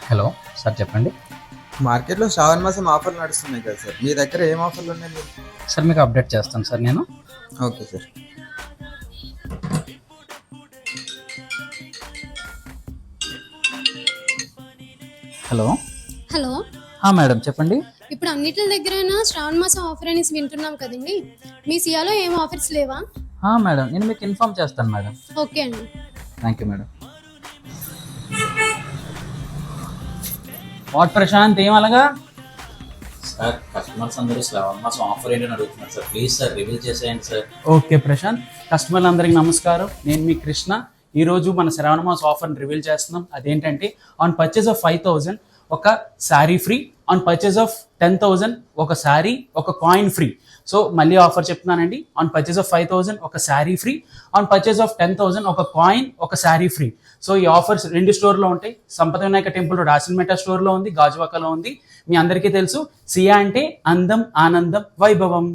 Hello sir చెప్పండి. మార్కెట్లో శ్రావణ మాసం ఆఫర్లు నడుస్తున్నాయి కదా సార్, మీ దగ్గర ఏం ఆఫర్లు ఉన్నాయి మీరు? సార్ మీకు అప్డేట్ చేస్తాను సార్ నేను. Okay sir. Hello hello, madam చెప్పండి. ఇప్పుడు అన్నిటి దగ్గరైనా శ్రావణ మాసం ఆఫర్ అనేసి వింటున్నాం కదండి. మీ సియాలో ఏం ఆఫర్స్ లేవా? మేడం నేను మీకు ఇన్ఫామ్ చేస్తాను మేడం. ఓకే అండి. Thank you madam. What Prashant ఏం అలాగా? సార్ కస్టమర్స్ అందరూ శ్రావణ మాసం ఆఫర్ ఏంటని అడుగుతున్నారు సార్. ప్లీజ్ సార్ రివీల్ చేసేయండి సార్. ఓకే ప్రశాంత్, కస్టమర్లందరికీ నమస్కారం. నేను మీ కృష్ణ. ఈరోజు మన శ్రావణ మాస ఆఫర్ని రివీల్ చేస్తున్నాం. అదేంటంటే ఆన్ పర్చేజ్ ఆఫ్ 5,000 ఒక sari free, on purchase of 10,000 ఒక శారీ ఒక కాయిన్ ఫ్రీ. సో మళ్ళీ ఆఫర్ చెప్తున్నానండి, ఆన్ పర్చేజ్ ఆఫ్ 5,000 ఒక sari free, on purchase of 10,000 ఒక కాయిన్ ఒక శారీ ఫ్రీ. సో ఈ ఆఫర్స్ 2 స్టోర్లో ఉంటాయి. సంపద వినాయక టెంపుల్ రోడ్ ఆసిన్మెట స్టోర్లో ఉంది, గాజువాకలో ఉంది. మీ అందరికీ తెలుసు సియా అంటే అందం, ఆనందం, వైభవం.